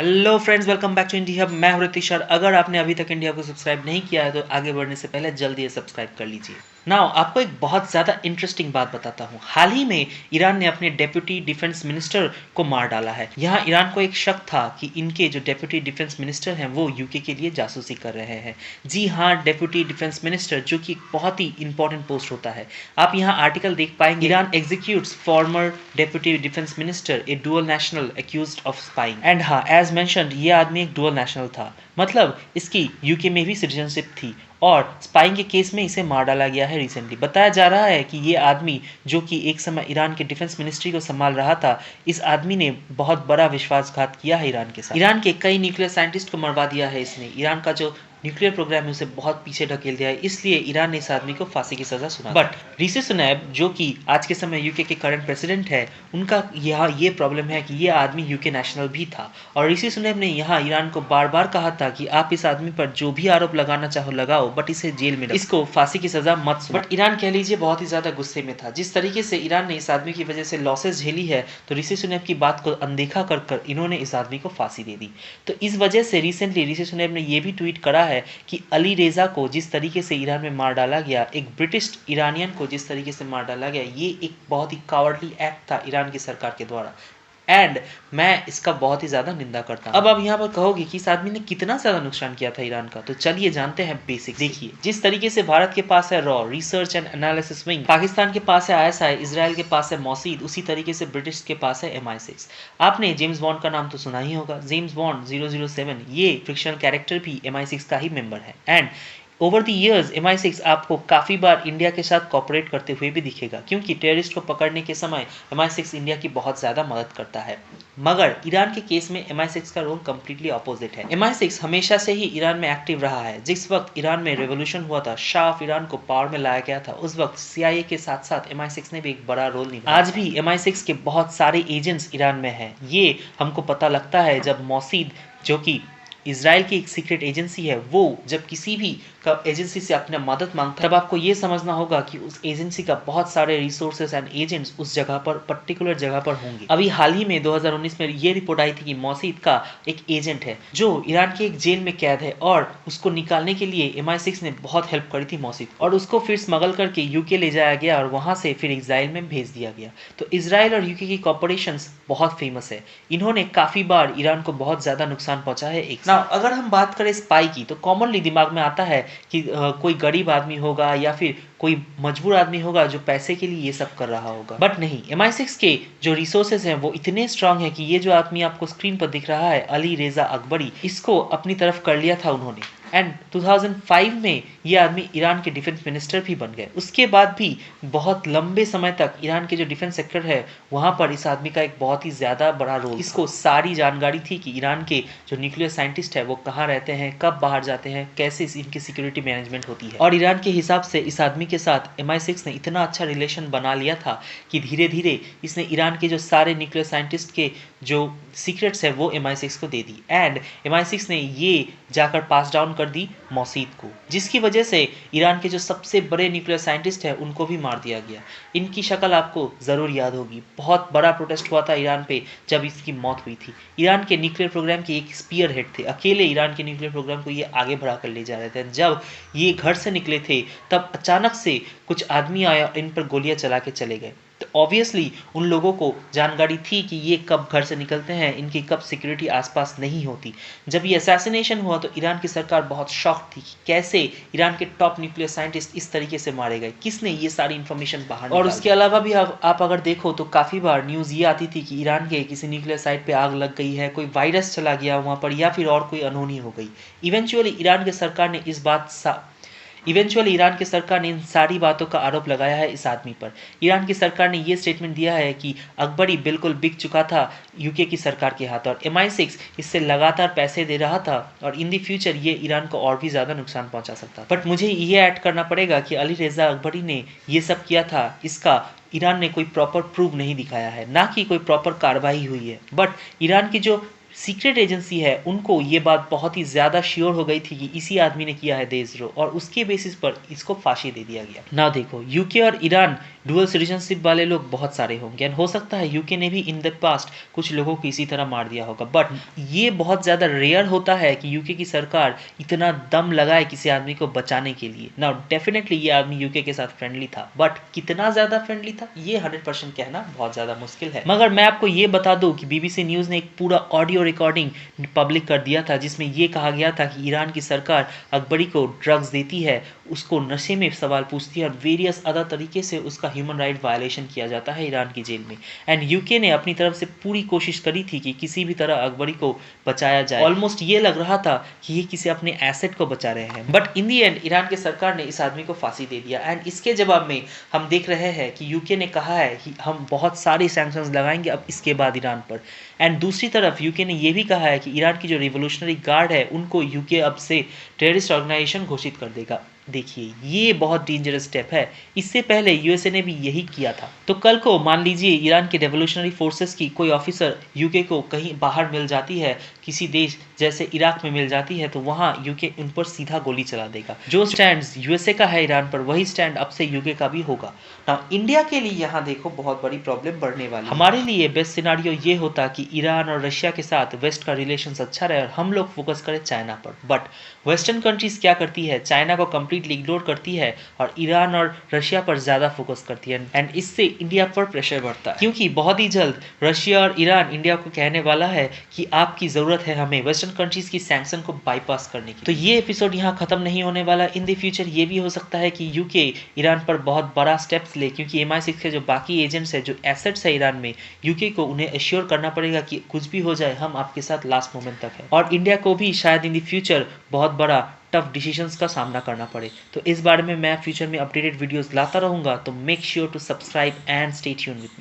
Hello friends, welcome back to India Hub. मैं हूं रितिश और अगर आपने अभी तक इंडिया को सब्सक्राइब नहीं किया है तो आगे बढ़ने से पहले जल्दी सब्सक्राइब कर लीजिए। नाउ आपको एक बहुत ज़्यादा इंटरेस्टिंग बात बताता हूँ। हाल ही में ईरान ने अपने डेप्यूटी डिफेंस मिनिस्टर को मार डाला है। यहाँ ईरान को एक शक था कि इनके जो डेप्यूटी डिफेंस मिनिस्टर हैं वो यूके के लिए जासूसी कर रहे हैं। जी हाँ, डेप्यूटी डिफेंस मिनिस्टर, जो कि बहुत ही इंपॉर्टेंट पोस्ट होता है। आप यहाँ आर्टिकल देख पाएंगे, Iran executes farmer deputy defence minister A dual national accused of spying. And हाँ, एज मेंशन्ड, ये आदमी एक डुअल नेशनल था, मतलब इसकी यूके में भी सिटीजनशिप थी और स्पाइंग के केस में इसे मार डाला गया है रिसेंटली। बताया जा रहा है कि ये आदमी, जो कि एक समय ईरान के डिफेंस मिनिस्ट्री को संभाल रहा था, इस आदमी ने बहुत बड़ा विश्वासघात किया है ईरान के साथ। ईरान के कई न्यूक्लियर साइंटिस्ट को मरवा दिया है इसने। ईरान का जो न्यूक्लियर प्रोग्राम है उसे बहुत पीछे ढकेल दिया है, इसलिए ईरान ने इस आदमी को फांसी की सजा सुना। बट ऋषि सुनैक, जो कि आज के समय यूके के करंट प्रेसिडेंट है, उनका यहाँ ये प्रॉब्लम है कि ये आदमी यूके नेशनल भी था और ऋषि सुनैक ने यहाँ ईरान को बार बार कहा था कि आप इस आदमी पर जो भी आरोप लगाना चाहो लगाओ, बट इसे जेल में, इसको फांसी की सजा मत सुनाओ। बट ईरान कह लीजिए बहुत ही ज्यादा गुस्से में था। जिस तरीके से ईरान ने इस आदमी की वजह से लॉसेस झेली है, तो ऋषि सुनैक की बात को अनदेखा कर इन्होंने इस आदमी को फांसी दे दी। तो इस वजह से रिसेंटली ऋषि सुनैक ने यह भी ट्वीट करा है कि अली रेजा को जिस तरीके से ईरान में मार डाला गया, एक ब्रिटिश ईरानियन को जिस तरीके से मार डाला गया, ये एक बहुत ही कावर्डली एक्ट था ईरान की सरकार के द्वारा। एंड मैं इसका बहुत ही ज्यादा निंदा करता हूं। अब आप यहाँ पर कहोगे कि इस आदमी ने कितना ज्यादा नुकसान किया था ईरान का, तो चलिए जानते हैं बेसिक। देखिए, जिस तरीके से भारत के पास है raw research and analysis wing, Pakistan के पास है आईएसआई, इजराइल के पास है मौसीद, उसी तरीके से ब्रिटिश के पास है MI6। आपने जेम्स बॉन्ड का नाम तो सुना ही होगा। जेम्स बॉन्ड 007, ये फिक्शनल कैरेक्टर भी MI6 का ही मेंबर है। And over the years MI6 आपको काफ़ी बार इंडिया के साथ कॉपरेट करते हुए भी दिखेगा, क्योंकि टेररिस्ट को पकड़ने के समय MI6 इंडिया की बहुत ज़्यादा मदद करता है। मगर ईरान के केस में MI6 का रोल कम्प्लीटली अपोजिट है। MI6 हमेशा से ही ईरान में एक्टिव रहा है। जिस वक्त ईरान में रेवोल्यूशन हुआ था, शाह ऑफ ईरान को पावर में लाया गया था, उस वक्त CIA के साथ साथ MI6 ने भी एक बड़ा रोल निभाया। आज भी MI6 के बहुत सारे एजेंट्स ईरान में हैं। ये हमको पता लगता है जब मौसीद, जो कि इजराइल की एक सीक्रेट एजेंसी है, वो जब किसी भी एजेंसी से अपना मदद मांगता है, तब आपको ये समझना होगा कि उस एजेंसी का बहुत सारे रिसोर्सेज एंड एजेंट्स उस जगह पर, पर्टिकुलर जगह पर होंगे। अभी हाल ही में 2019 में ये रिपोर्ट आई थी कि मौसीद का एक एजेंट है जो ईरान के एक जेल में कैद है और उसको निकालने के लिए MI6 ने बहुत हेल्प करी थी मौसीद, और उसको फिर स्मगल करके यूके ले जाया गया और वहां से फिर इजराइल में भेज दिया गया। तो इजराइल और यूके की कॉपरेशन बहुत फेमस है। इन्होंने काफी बार ईरान को बहुत ज्यादा नुकसान पहुंचा है। एक ना, अगर हम बात करें स्पाई की, तो कॉमनली दिमाग में आता है कि कोई गरीब आदमी होगा या फिर कोई मजबूर आदमी होगा जो पैसे के लिए ये सब कर रहा होगा। बट नहीं, MI6 के जो रिसोर्सेज हैं वो इतने स्ट्रांग हैं कि ये जो आदमी आपको स्क्रीन पर दिख रहा है, अली रेजा अकबरी, इसको अपनी तरफ कर लिया था उन्होंने। एंड 2005 में ये आदमी ईरान के डिफेंस मिनिस्टर भी बन गए। उसके बाद भी बहुत लंबे समय तक ईरान के जो डिफेंस सेक्टर है वहाँ पर इस आदमी का एक बहुत ही ज़्यादा बड़ा रोल। इसको सारी जानकारी थी कि ईरान के जो न्यूक्लियर साइंटिस्ट है वो कहाँ रहते हैं, कब बाहर जाते हैं, कैसे इनकी सिक्योरिटी मैनेजमेंट होती है। और ईरान के हिसाब से इस आदमी के साथ MI6 ने इतना अच्छा रिलेशन बना लिया था कि धीरे धीरे इसने ईरान के जो सारे न्यूक्लियर साइंटिस्ट के जो सीक्रेट्स है वो MI6 को दे दी। एंड MI6 ने ये जाकर पास डाउन कर दी मौसीद को, जिसकी वजह से ईरान के जो सबसे बड़े न्यूक्लियर साइंटिस्ट हैं उनको भी मार दिया गया। इनकी शक्ल आपको ज़रूर याद होगी। बहुत बड़ा प्रोटेस्ट हुआ था ईरान पे जब इसकी मौत हुई थी। ईरान के न्यूक्लियर प्रोग्राम के एक स्पीयर हेड थे, अकेले ईरान के न्यूक्लियर प्रोग्राम को ये आगे बढ़ा कर ले जा रहे थे। जब ये घर से निकले थे तब अचानक से कुछ आदमी आया और इन पर गोलियां चला के चले गए। तो ऑब्वियसली उन लोगों को जानकारी थी कि ये कब घर से निकलते हैं, इनकी कब सिक्योरिटी आसपास नहीं होती। जब ये असैसिनेशन हुआ तो ईरान की सरकार बहुत शॉक थी कि कैसे ईरान के टॉप न्यूक्लियर साइंटिस्ट इस तरीके से मारे गए, किसने ये सारी इन्फॉर्मेशन बाहर। और उसके अलावा भी आप अगर देखो तो काफ़ी बार न्यूज़ ये आती थी कि ईरान के किसी न्यूक्लियर साइट पे आग लग गई है, कोई वायरस चला गया वहाँ पर, या फिर और कोई अनहोनी हो गई। इवेंचुअली ईरान की सरकार ने इन सारी बातों का आरोप लगाया है इस आदमी पर। ईरान की सरकार ने ये स्टेटमेंट दिया है कि अकबरी बिल्कुल बिक चुका था यूके की सरकार के हाथ, और MI6 इससे लगातार पैसे दे रहा था और इन द फ्यूचर ये ईरान को और भी ज़्यादा नुकसान पहुंचा सकता। बट मुझे ये ऐड करना पड़ेगा कि अली रेजा अकबरी ने ये सब किया था, इसका ईरान ने कोई प्रॉपर प्रूफ नहीं दिखाया है, ना कि कोई प्रॉपर कार्रवाई हुई है। बट ईरान की जो सीक्रेट एजेंसी है उनको ये बात बहुत ही ज़्यादा श्योर हो गई थी कि इसी आदमी ने किया है देशद्रोह, और उसके बेसिस पर इसको फांसी दे दिया गया। ना देखो, यूके और ईरान डुअल सिटीजनशिप वाले लोग बहुत सारे होंगे एंड हो सकता है यूके ने भी इन द पास्ट कुछ लोगों को इसी तरह मार दिया होगा, बट ये बहुत ज़्यादा रेयर होता है कि यूके की सरकार इतना दम लगाए किसी आदमी को बचाने के लिए। नाउ डेफिनेटली ये आदमी यूके के साथ फ्रेंडली था, बट कितना ज़्यादा फ्रेंडली था ये 100% कहना बहुत ज़्यादा मुश्किल है। मगर मैं आपको ये बता दूं कि बीबीसी न्यूज़ ने एक पूरा ऑडियो रिकॉर्डिंग पब्लिक कर दिया था जिसमें ये कहा गया था कि ईरान की सरकार अकबरी को ड्रग्स देती है, उसको नशे में सवाल पूछती है और वेरियस अदर तरीके से उसका ह्यूमन राइट वायलेशन किया जाता है ईरान की जेल में। एंड यूके ने अपनी तरफ से पूरी कोशिश करी थी कि किसी भी तरह अकबरी को बचाया जाए। ऑलमोस्ट ये लग रहा था कि ये किसी अपने एसेट को बचा रहे हैं, but in the and Iran की सरकार ने इस आदमी को फांसी दे दिया। एंड इसके जवाब में हम देख रहे हैं कि यूके ने कहा है कि हम बहुत सारे सैंक्शंस लगाएंगे अब इसके बाद ईरान पर। एंड दूसरी तरफ यूके ने यह भी कहा है कि ईरान की जो रिवोल्यूशनरी गार्ड है उनको यूके अब से टेररिस्ट ऑर्गेनाइजेशन घोषित कर देगा। देखिए ये बहुत डेंजरस स्टेप है, इससे पहले यूएसए ने भी यही किया था। तो कल को मान लीजिए ईरान के रेवोल्यूशनरी फोर्सेस की कोई ऑफिसर यूके को कहीं बाहर मिल जाती है, किसी देश जैसे इराक में मिल जाती है, तो वहां यूके उन पर सीधा गोली चला देगा। जो स्टैंड यूएसए का है ईरान पर वही स्टैंड अब से यूके का भी होगा। ना इंडिया के लिए यहाँ देखो बहुत बड़ी प्रॉब्लम बढ़ने वाली है। हमारे लिए बेस्ट सिनारियो ये होता कि ईरान और रशिया के साथ वेस्ट का रिलेशन अच्छा रहे और हम लोग फोकस करें चाइना पर, बट वेस्टर्न कंट्रीज क्या करती है, चाइना को कंप्लीटली इग्नोर करती है और ईरान और रशिया पर ज़्यादा फोकस करती है। एंड इससे इंडिया पर प्रेशर बढ़ता है क्योंकि बहुत ही जल्द रशिया और ईरान इंडिया को कहने वाला है कि आपकी ज़रूरत है हमें वेस्टर्न कंट्रीज की सैंक्शन को बाईपास करने की। तो ये एपिसोड यहाँ खत्म नहीं होने वाला। इन द फ्यूचर ये भी हो सकता है कि यूके ईरान पर बहुत बड़ा स्टेप्स ले, क्योंकि MI6 के जो बाकी एजेंट्स है, जो एसेट्स है ईरान में, यूके को उन्हें एश्योर करना पड़ेगा कि कुछ भी हो जाए हम आपके साथ लास्ट मोमेंट तक है। और इंडिया को भी शायद इन द फ्यूचर बहुत बड़ा टफ डिसीजंस का सामना करना पड़े। तो इस बारे में मैं फ्यूचर में अपडेटेड वीडियोस लाता रहूंगा, तो make sure to subscribe and stay tuned with me.